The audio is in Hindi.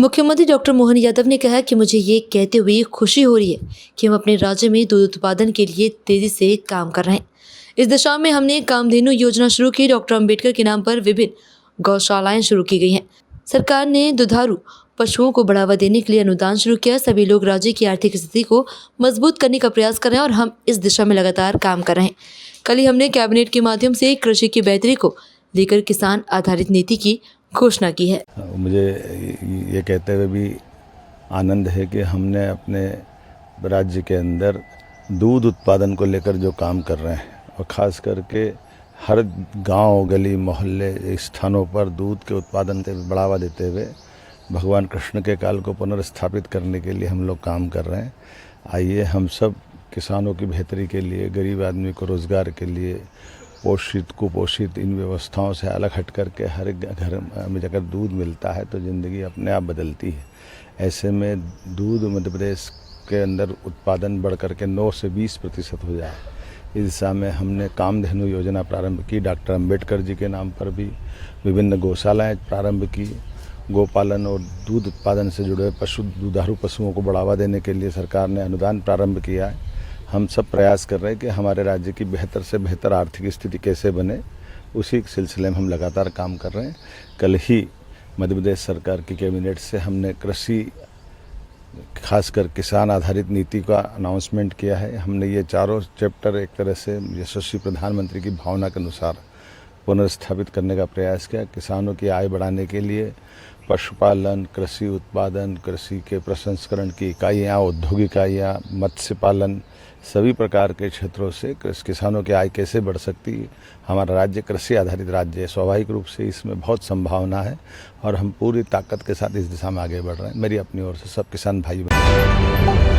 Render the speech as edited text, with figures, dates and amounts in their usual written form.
मुख्यमंत्री डॉक्टर मोहन यादव ने कहा कि मुझे ये कहते हुए खुशी हो रही है कि हम अपने राज्य में दूध उत्पादन के लिए तेजी से काम कर रहे हैं। इस दिशा में हमने कामधेनु योजना शुरू की। डॉक्टर अंबेडकर के नाम पर विभिन्न गौशालाएं शुरू की गई हैं। सरकार ने दुधारू पशुओं को बढ़ावा देने के लिए अनुदान शुरू किया। सभी लोग राज्य की आर्थिक स्थिति को मजबूत करने का प्रयास कर रहे हैं और हम इस दिशा में लगातार काम कर रहे हैं। कल ही हमने कैबिनेट के माध्यम से कृषि की बेहतरी को लेकर किसान आधारित नीति की घोषणा की है। मुझे ये कहते हुए भी आनंद है कि हमने अपने राज्य के अंदर दूध उत्पादन को लेकर जो काम कर रहे हैं और ख़ास करके हर गांव, गली, मोहल्ले स्थानों पर दूध के उत्पादन को बढ़ावा देते हुए भगवान कृष्ण के काल को पुनर्स्थापित करने के लिए हम लोग काम कर रहे हैं। आइए हम सब किसानों की बेहतरी के लिए, गरीब आदमी को रोज़गार के लिए, पोषित कुपोषित इन व्यवस्थाओं से अलग हट करके हर घर में अगर दूध मिलता है तो ज़िंदगी अपने आप बदलती है। ऐसे में दूध मध्य प्रदेश के अंदर उत्पादन बढ़ करके 9 से 20% हो जाए, इस दिशा में हमने कामधेनु योजना प्रारंभ की। डॉक्टर अंबेडकर जी के नाम पर भी विभिन्न गौशालाएँ प्रारंभ की। गोपालन और दूध उत्पादन से जुड़े दुधारू पशुओं को बढ़ावा देने के लिए सरकार ने अनुदान प्रारंभ किया है। हम सब प्रयास कर रहे हैं कि हमारे राज्य की बेहतर से बेहतर आर्थिक स्थिति कैसे बने, उसी सिलसिले में हम लगातार काम कर रहे हैं। कल ही मध्य प्रदेश सरकार की कैबिनेट से हमने कृषि, खासकर किसान आधारित नीति का अनाउंसमेंट किया है। हमने ये चारों चैप्टर एक तरह से यशस्वी प्रधानमंत्री की भावना के अनुसार पुनर्स्थापित करने का प्रयास किया। किसानों की आय बढ़ाने के लिए पशुपालन, कृषि उत्पादन, कृषि के प्रसंस्करण की इकाइयाँ, औद्योगिक इकाइयाँ, मत्स्य पालन, सभी प्रकार के क्षेत्रों से किसानों की आय कैसे बढ़ सकती है। हमारा राज्य कृषि आधारित राज्य है, स्वाभाविक रूप से इसमें बहुत संभावना है और हम पूरी ताकत के साथ इस दिशा में आगे बढ़ रहे हैं। मेरी अपनी ओर से सब किसान भाई बहन